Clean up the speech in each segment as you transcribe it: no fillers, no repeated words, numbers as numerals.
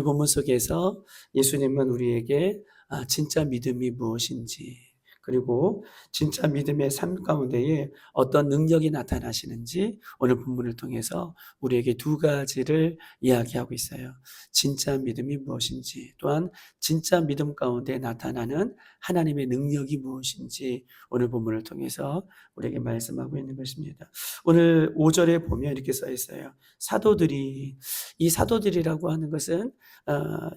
본문 속에서 예수님은 우리에게 진짜 믿음이 무엇인지, 그리고 진짜 믿음의 삶 가운데에 어떤 능력이 나타나시는지 오늘 본문을 통해서 우리에게 두 가지를 이야기하고 있어요. 진짜 믿음이 무엇인지, 또한 진짜 믿음 가운데 나타나는 하나님의 능력이 무엇인지 오늘 본문을 통해서 우리에게 말씀하고 있는 것입니다. 오늘 5절에 보면 이렇게 써 있어요. 이 사도들이라고 하는 것은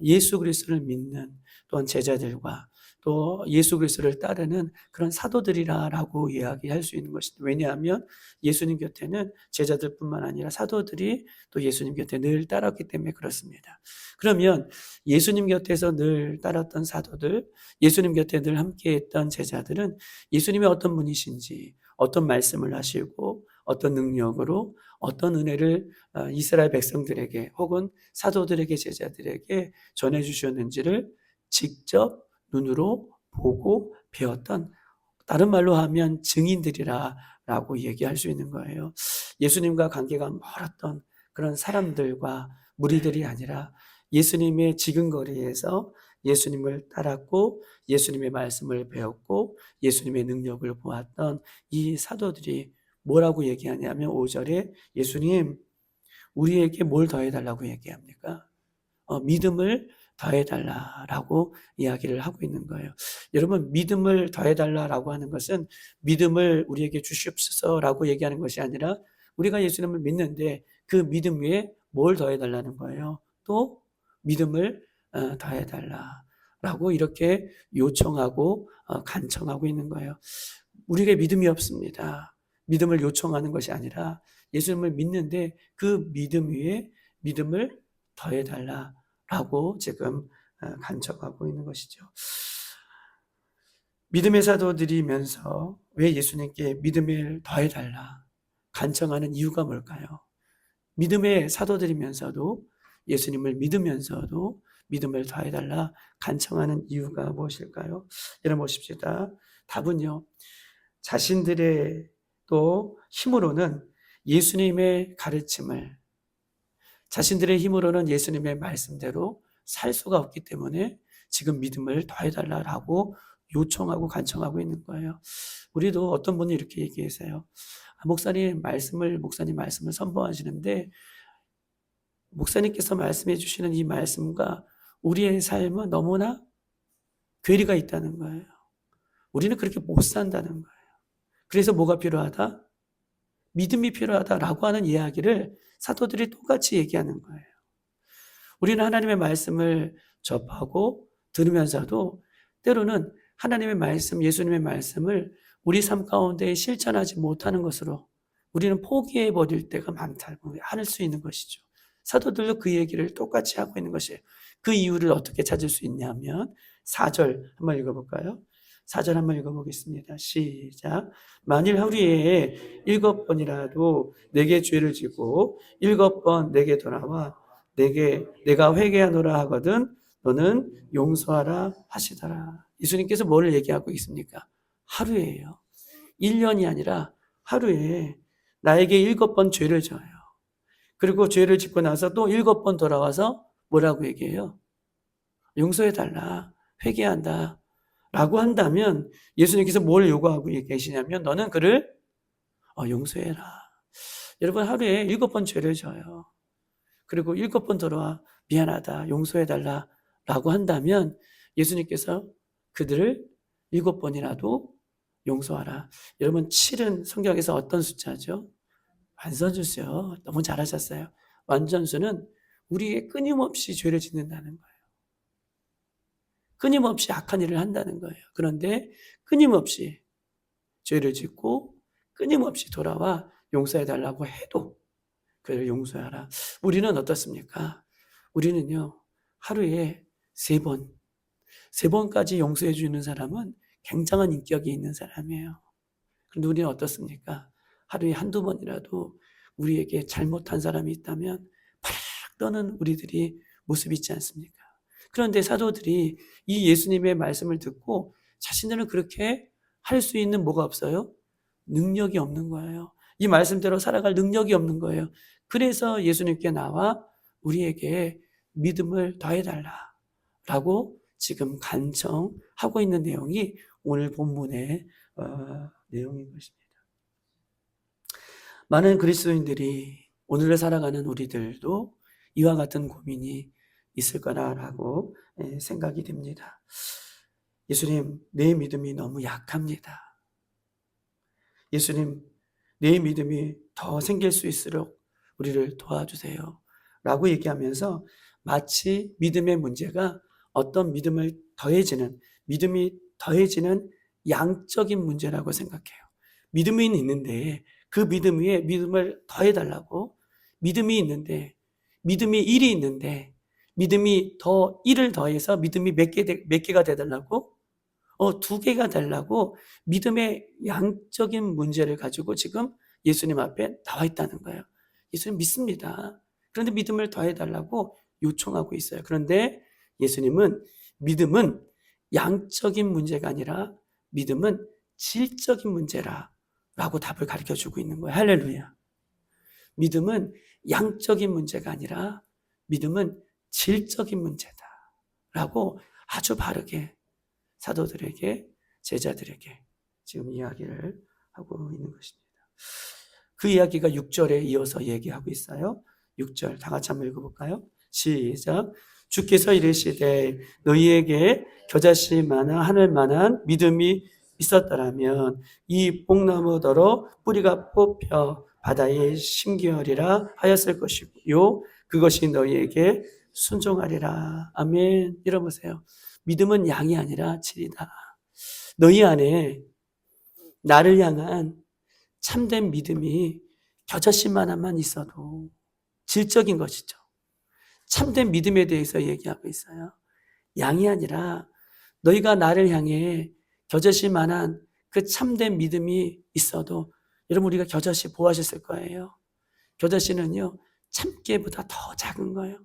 예수 그리스도를 믿는 또한 제자들과 또 예수 그리스도를 따르는 그런 사도들이라고 이야기할 수 있는 것입니다. 왜냐하면 예수님 곁에는 제자들뿐만 아니라 사도들이 또 예수님 곁에 늘 따랐기 때문에 그렇습니다. 그러면 예수님 곁에서 늘 따랐던 사도들, 예수님 곁에 늘 함께했던 제자들은 예수님이 어떤 분이신지, 어떤 말씀을 하시고 어떤 능력으로 어떤 은혜를 이스라엘 백성들에게 혹은 사도들에게 제자들에게 전해주셨는지를 직접 눈으로 보고 배웠던, 다른 말로 하면 증인들이라고 얘기할 수 있는 거예요. 예수님과 관계가 멀었던 그런 사람들과 무리들이 아니라 예수님의 지근거리에서 예수님을 따랐고 예수님의 말씀을 배웠고 예수님의 능력을 보았던 이 사도들이 뭐라고 얘기하냐면 5절에 예수님 우리에게 뭘 더해달라고 얘기합니까? 믿음을 더해달라라고 이야기를 하고 있는 거예요. 여러분, 믿음을 더해달라라고 하는 것은 믿음을 우리에게 주시옵소서라고 얘기하는 것이 아니라 우리가 예수님을 믿는데 그 믿음 위에 뭘 더해달라는 거예요. 또 믿음을 더해달라라고 이렇게 요청하고 간청하고 있는 거예요. 우리에게 믿음이 없습니다. 믿음을 요청하는 것이 아니라 예수님을 믿는데 그 믿음 위에 믿음을 더해달라라고 지금 간청하고 있는 것이죠. 믿음의 사도들이면서 왜 예수님께 믿음을 더해달라 간청하는 이유가 뭘까요? 믿음의 사도들이면서도 예수님을 믿으면서도 믿음을 더해달라 간청하는 이유가 무엇일까요? 여러분 보십시다. 답은요, 자신들의 또 힘으로는 예수님의 가르침을, 자신들의 힘으로는 예수님의 말씀대로 살 수가 없기 때문에 지금 믿음을 더해달라고 요청하고 간청하고 있는 거예요. 우리도 어떤 분이 이렇게 얘기하세요. 목사님 말씀을 선포하시는데 목사님께서 말씀해 주시는 이 말씀과 우리의 삶은 너무나 괴리가 있다는 거예요. 우리는 그렇게 못 산다는 거예요. 그래서 뭐가 필요하다? 믿음이 필요하다라고 하는 이야기를 사도들이 똑같이 얘기하는 거예요. 우리는 하나님의 말씀을 접하고 들으면서도 때로는 하나님의 말씀, 예수님의 말씀을 우리 삶 가운데 실천하지 못하는 것으로 우리는 포기해 버릴 때가 많다고 할 수 있는 것이죠. 사도들도 그 얘기를 똑같이 하고 있는 것이에요. 그 이유를 어떻게 찾을 수 있냐면 4절 한번 읽어볼까요? 4절 한번 읽어보겠습니다. 시작. 만일 하루에 7번이라도 내게 죄를 지고 7번 내게 돌아와 내가 회개하노라 하거든 너는 용서하라 하시더라. 예수님께서 뭐를 얘기하고 있습니까? 하루에요. 1년이 아니라 하루에 나에게 7번 죄를 져요. 그리고 죄를 짓고 나서 또 7번 돌아와서 뭐라고 얘기해요? 용서해달라, 회개한다 라고 한다면 예수님께서 뭘 요구하고 계시냐면 너는 그를 용서해라. 여러분, 하루에 7번 죄를 져요. 그리고 7번 돌아와 미안하다, 용서해달라 라고 한다면 예수님께서 그들을 7번이라도 용서하라. 여러분, 7은 성경에서 어떤 숫자죠? 완전수요. 너무 잘하셨어요. 완전수는 우리의 끊임없이 죄를 짓는다는 거예요. 끊임없이 악한 일을 한다는 거예요. 그런데 끊임없이 죄를 짓고 끊임없이 돌아와 용서해달라고 해도 그를 용서하라. 우리는 어떻습니까? 우리는요, 하루에 3번, 3번까지 용서해 주는 사람은 굉장한 인격이 있는 사람이에요. 그런데 우리는 어떻습니까? 하루에 한두 번이라도 우리에게 잘못한 사람이 있다면 파르르 떠는 우리들이 모습이 있지 않습니까? 그런데 사도들이 이 예수님의 말씀을 듣고 자신들은 그렇게 할 수 있는 뭐가 없어요? 능력이 없는 거예요. 이 말씀대로 살아갈 능력이 없는 거예요. 그래서 예수님께 나와 우리에게 믿음을 더해달라라고 지금 간청하고 있는 내용이 오늘 본문의 내용인 것입니다. 많은 그리스도인들이 오늘을 살아가는 우리들도 이와 같은 고민이 있을 거라고 생각이 됩니다. 예수님, 내 믿음이 너무 약합니다. 예수님, 내 믿음이 더 생길 수 있도록 우리를 도와주세요 라고 얘기하면서 마치 믿음의 문제가 어떤 믿음이 더해지는 양적인 문제라고 생각해요. 믿음이 있는데 그 믿음 위에 믿음을 더해달라고, 믿음이 있는데, 믿음이 1이 있는데 믿음이 더 1을 더해서 믿음이 몇 개가 되달라고? 2개가 되려고 믿음의 양적인 문제를 가지고 지금 예수님 앞에 나와 있다는 거예요. 예수님 믿습니다. 그런데 믿음을 더해달라고 요청하고 있어요. 그런데 예수님은 믿음은 양적인 문제가 아니라 믿음은 질적인 문제라고 답을 가르쳐주고 있는 거예요. 할렐루야. 믿음은 양적인 문제가 아니라 믿음은 질적인 문제다라고 아주 바르게 사도들에게, 제자들에게 지금 이야기를 하고 있는 것입니다. 그 이야기가 6절에 이어서 얘기하고 있어요. 6절 다 같이 한번 읽어볼까요? 시작. 주께서 이르시되 너희에게 겨자씨 마나 하늘만한 믿음이 있었더라면 이 뽕나무더러 뿌리가 뽑혀 바다에 심기하리라 하였을 것이요 그것이 너희에게 순종하리라. 아멘. 읽어보세요. 믿음은 양이 아니라 질이다. 너희 안에 나를 향한 참된 믿음이 겨자씨만한만 있어도 질적인 것이죠. 참된 믿음에 대해서 얘기하고 있어요. 양이 아니라 너희가 나를 향해 겨자씨만한 그 참된 믿음이 있어도, 여러분 우리가 겨자씨 보아하셨을 거예요. 겨자씨는요 참깨보다 더 작은 거예요.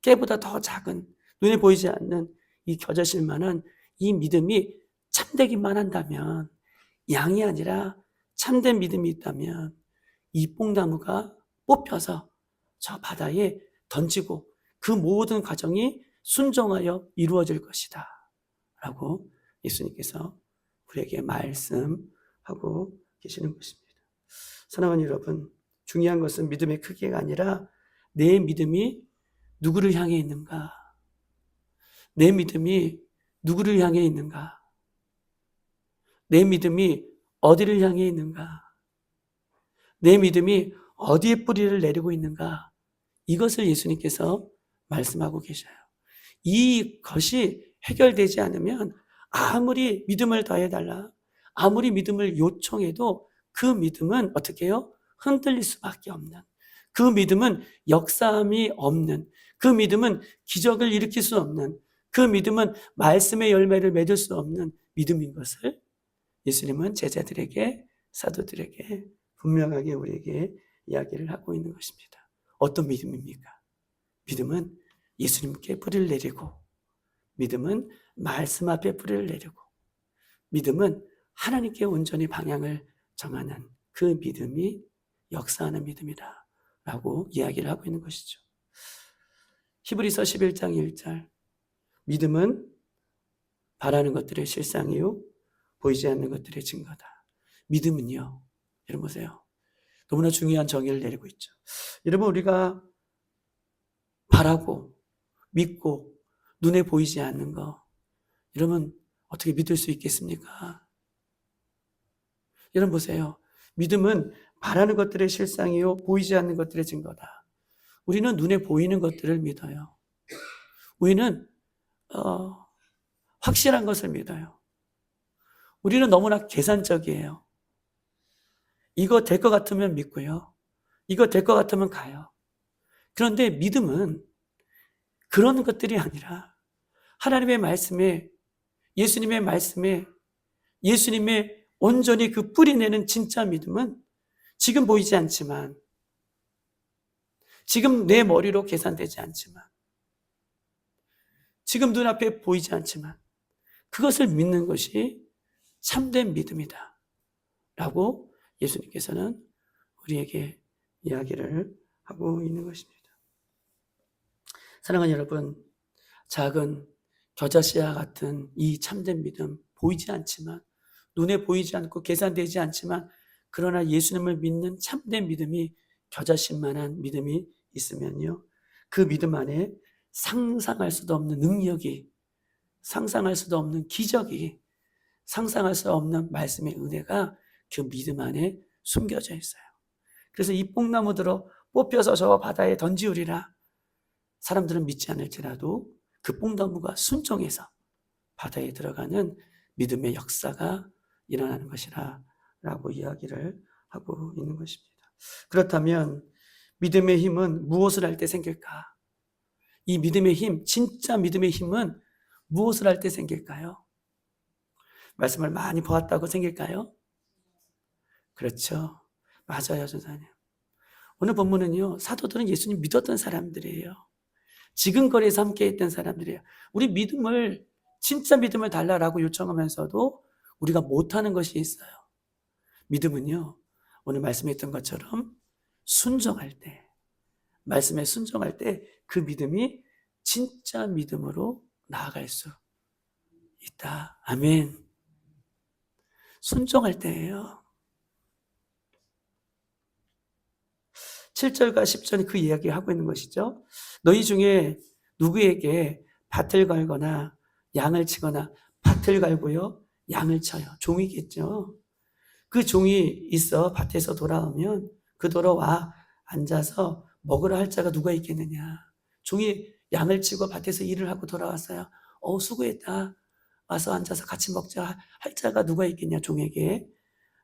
깨보다 더 작은, 눈에 보이지 않는 이 겨자씨만한 이 믿음이 참되기만 한다면, 양이 아니라 참된 믿음이 있다면 이 뽕나무가 뽑혀서 저 바다에 던지고 그 모든 과정이 순종하여 이루어질 것이다 라고 예수님께서 우리에게 말씀하고 계시는 것입니다. 사랑하는 여러분, 중요한 것은 믿음의 크기가 아니라 내 믿음이 누구를 향해 있는가, 내 믿음이 누구를 향해 있는가, 내 믿음이 어디를 향해 있는가, 내 믿음이 어디에 뿌리를 내리고 있는가, 이것을 예수님께서 말씀하고 계셔요. 이것이 해결되지 않으면 아무리 믿음을 더해달라, 아무리 믿음을 요청해도 그 믿음은 어떻게 해요? 흔들릴 수밖에 없는, 그 믿음은 역사함이 없는, 그 믿음은 기적을 일으킬 수 없는, 그 믿음은 말씀의 열매를 맺을 수 없는 믿음인 것을 예수님은 제자들에게, 사도들에게 분명하게 우리에게 이야기를 하고 있는 것입니다. 어떤 믿음입니까? 믿음은 예수님께 뿌리를 내리고, 믿음은 말씀 앞에 뿌리를 내리고, 믿음은 하나님께 온전히 방향을 정하는 그 믿음이 역사하는 믿음이다 라고 이야기를 하고 있는 것이죠. 히브리서 11장 1절, 믿음은 바라는 것들의 실상이요 보이지 않는 것들의 증거다. 믿음은요, 여러분 보세요, 너무나 중요한 정의를 내리고 있죠. 여러분 우리가 바라고 믿고 눈에 보이지 않는 거, 여러분 어떻게 믿을 수 있겠습니까? 여러분 보세요, 믿음은 바라는 것들의 실상이요 보이지 않는 것들의 증거다. 우리는 눈에 보이는 것들을 믿어요. 우리는 확실한 것을 믿어요. 우리는 너무나 계산적이에요. 이거 될 것 같으면 믿고요, 이거 될 것 같으면 가요. 그런데 믿음은 그런 것들이 아니라 하나님의 말씀에, 예수님의 말씀에, 예수님의 온전히 그 뿌리내는 진짜 믿음은 지금 보이지 않지만, 지금 내 머리로 계산되지 않지만, 지금 눈앞에 보이지 않지만 그것을 믿는 것이 참된 믿음이다 라고 예수님께서는 우리에게 이야기를 하고 있는 것입니다. 사랑하는 여러분, 작은 겨자씨와 같은 이 참된 믿음, 보이지 않지만, 눈에 보이지 않고 계산되지 않지만, 그러나 예수님을 믿는 참된 믿음이 겨자씨만한 믿음이 있으면요, 그 믿음 안에 상상할 수도 없는 능력이, 상상할 수도 없는 기적이, 상상할 수 없는 말씀의 은혜가 그 믿음 안에 숨겨져 있어요. 그래서 이 뽕나무들어 뽑혀서 저 바다에 던지우리라. 사람들은 믿지 않을지라도 그 뽕나무가 순종해서 바다에 들어가는 믿음의 역사가 일어나는 것이라 라고 이야기를 하고 있는 것입니다. 그렇다면 믿음의 힘은 무엇을 할 때 생길까? 이 믿음의 힘, 진짜 믿음의 힘은 무엇을 할 때 생길까요? 말씀을 많이 보았다고 생길까요? 그렇죠. 맞아요, 전사님. 오늘 본문은요, 사도들은 예수님 믿었던 사람들이에요. 지근거리에서 함께 했던 사람들이에요. 우리 믿음을, 진짜 믿음을 달라라고 요청하면서도 우리가 못하는 것이 있어요. 믿음은요, 오늘 말씀했던 것처럼 순종할 때, 말씀에 순종할 때 그 믿음이 진짜 믿음으로 나아갈 수 있다. 아멘. 순종할 때예요. 7절과 10절이 그 이야기를 하고 있는 것이죠. 너희 중에 누구에게 밭을 갈거나 양을 치거나 밭을 갈고요, 양을 쳐요. 종이겠죠. 그 종이 있어 밭에서 돌아오면 그 돌아와 앉아서 먹으러 할 자가 누가 있겠느냐. 종이 양을 치고 밭에서 일을 하고 돌아왔어요. 수고했다. 와서 앉아서 같이 먹자 할 자가 누가 있겠냐, 종에게.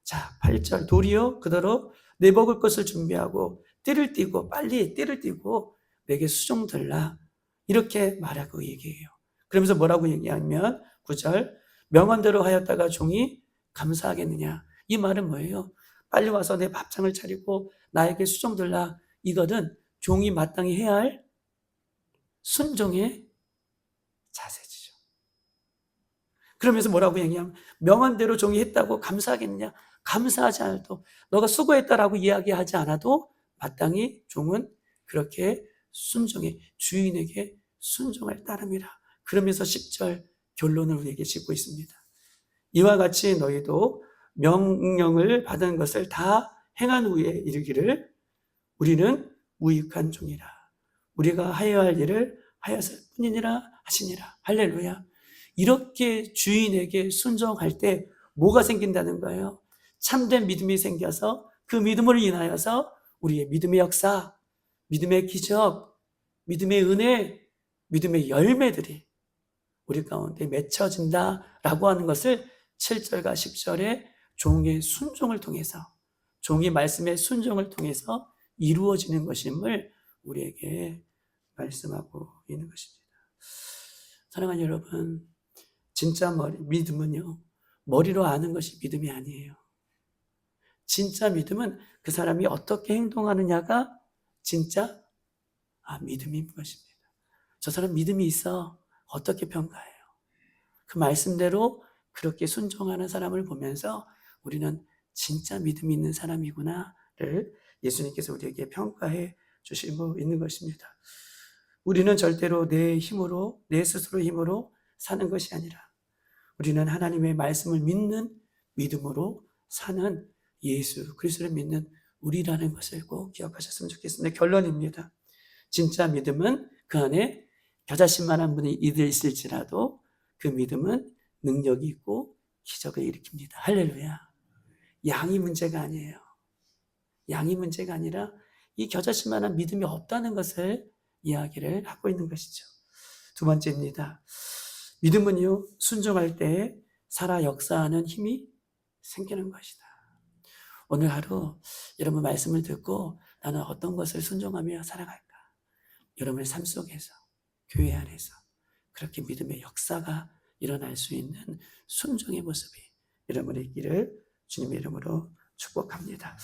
자, 8절. 도리어 그더러 내 먹을 것을 준비하고 띠를 띠고, 빨리 띠를 띠고 내게 수종 들라. 이렇게 말하고 얘기해요. 그러면서 뭐라고 얘기하면 9절. 명언대로 하였다가 종이 감사하겠느냐. 이 말은 뭐예요? 빨리 와서 내 밥상을 차리고 나에게 수종 들라. 이거는 종이 마땅히 해야 할 순종의 자세지죠. 그러면서 뭐라고 얘기하면 명언대로 종이 했다고 감사하겠느냐? 감사하지 않아도, 너가 수고했다라고 이야기하지 않아도 마땅히 종은 그렇게 순종해, 주인에게 순종할 따름이라. 그러면서 10절 결론을 우리에게 짓고 있습니다. 이와 같이 너희도 명령을 받은 것을 다 행한 후에 이르기를 우리는 무익한 종이라. 우리가 하여야 할 일을 하였을 뿐이니라 하시니라. 할렐루야. 이렇게 주인에게 순종할 때 뭐가 생긴다는 거예요? 참된 믿음이 생겨서 그 믿음으로 인하여서 우리의 믿음의 역사, 믿음의 기적, 믿음의 은혜, 믿음의 열매들이 우리 가운데 맺혀진다라고 하는 것을 7절과 10절의 종의 순종을 통해서, 종의 말씀의 순종을 통해서 이루어지는 것임을 우리에게 말씀하고 있는 것입니다. 사랑하는 여러분, 진짜 믿음은요, 머리로 아는 것이 믿음이 아니에요. 진짜 믿음은 그 사람이 어떻게 행동하느냐가 진짜 믿음인 것입니다. 저 사람 믿음이 있어. 어떻게 평가해요? 그 말씀대로 그렇게 순종하는 사람을 보면서 우리는 진짜 믿음이 있는 사람이구나를 예수님께서 우리에게 평가해 주시고 있는 것입니다. 우리는 절대로 내 힘으로, 내 스스로 힘으로 사는 것이 아니라 우리는 하나님의 말씀을 믿는 믿음으로 사는 예수 그리스도를 믿는 우리라는 것을 꼭 기억하셨으면 좋겠습니다. 결론입니다. 진짜 믿음은 그 안에 겨자씨만한 분이 이들 있을지라도 그 믿음은 능력이 있고 기적을 일으킵니다. 할렐루야. 양이 문제가 아니에요. 양이 문제가 아니라 이 겨자씨만한 믿음이 없다는 것을 이야기를 하고 있는 것이죠. 두 번째입니다. 믿음은요, 순종할 때 살아 역사하는 힘이 생기는 것이다. 오늘 하루 여러분 말씀을 듣고 나는 어떤 것을 순종하며 살아갈까? 여러분의 삶 속에서, 교회 안에서 그렇게 믿음의 역사가 일어날 수 있는 순종의 모습이 여러분의 있기를 주님의 이름으로 축복합니다.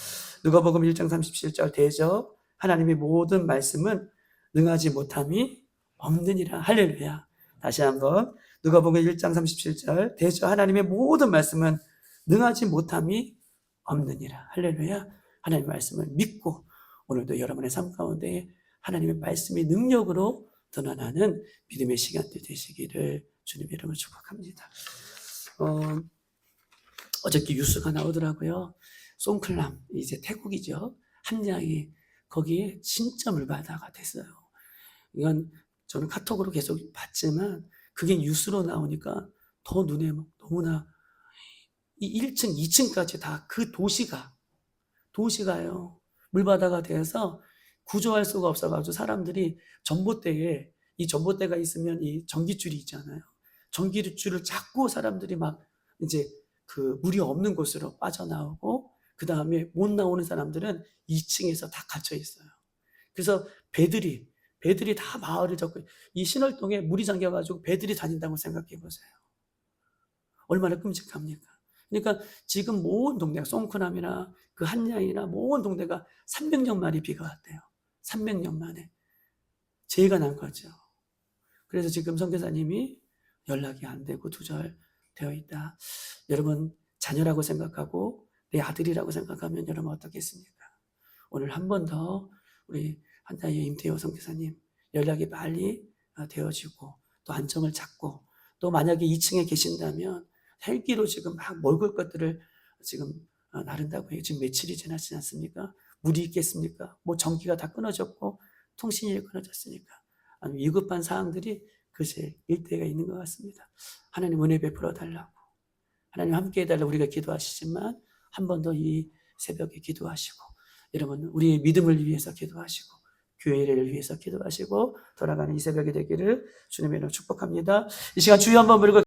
누가복음 1장 37절 대저 하나님의 모든 말씀은 능하지 못함이 없느니라. 할렐루야. 다시 한번 누가복음 1장 37절 대저 하나님의 모든 말씀은 능하지 못함이 없느니라. 할렐루야. 하나님의 말씀을 믿고 오늘도 여러분의 삶 가운데 하나님의 말씀의 능력으로 드러나는 믿음의 시간대 되시기를 주님의 이름으로 축복합니다. 어저께 뉴스가 나오더라고요. 송클람, 이제 태국이죠. 한양이 거기에 진짜 물바다가 됐어요. 이건 저는 카톡으로 계속 봤지만 그게 뉴스로 나오니까 더 눈에 너무나 이 1층, 2층까지 다 그 도시가요. 물바다가 돼서 구조할 수가 없어가지고 사람들이 전봇대에, 이 전봇대가 있으면 이 전기줄이 있잖아요. 전기줄을 잡고 사람들이 막 이제 그 물이 없는 곳으로 빠져나오고, 그 다음에 못 나오는 사람들은 2층에서 다 갇혀 있어요. 그래서 배들이 다 마을을 접고, 이 신월동에 물이 잠겨가지고 배들이 다닌다고 생각해 보세요. 얼마나 끔찍합니까? 그러니까 지금 모든 동네가, 송크남이나 그 한양이나 모든 동네가 300년 만에 비가 왔대요. 300년 만에. 재해가 난 거죠. 그래서 지금 선교사님이 연락이 안 되고 두절되어 있다. 여러분, 자녀라고 생각하고 내 아들이라고 생각하면 여러분 어떻겠습니까? 오늘 한 번 더 우리 한양의 임태호 선교사님 연락이 빨리 되어지고 또 안정을 잡고, 또 만약에 2층에 계신다면 헬기로 지금 막 먹을 것들을 지금 나른다고 해요. 지금 며칠이 지났지 않습니까? 물이 있겠습니까? 뭐 전기가 다 끊어졌고 통신이 끊어졌으니까 위급한 사항들이 그새 일대가 있는 것 같습니다. 하나님 은혜 베풀어 달라고, 하나님 함께 해달라고 우리가 기도하시지만 한 번 더 이 새벽에 기도하시고, 여러분 우리의 믿음을 위해서 기도하시고 교회를 위해서 기도하시고 돌아가는 이 새벽이 되기를 주님의 이름으로 축복합니다. 이 시간 주여 한번 부르고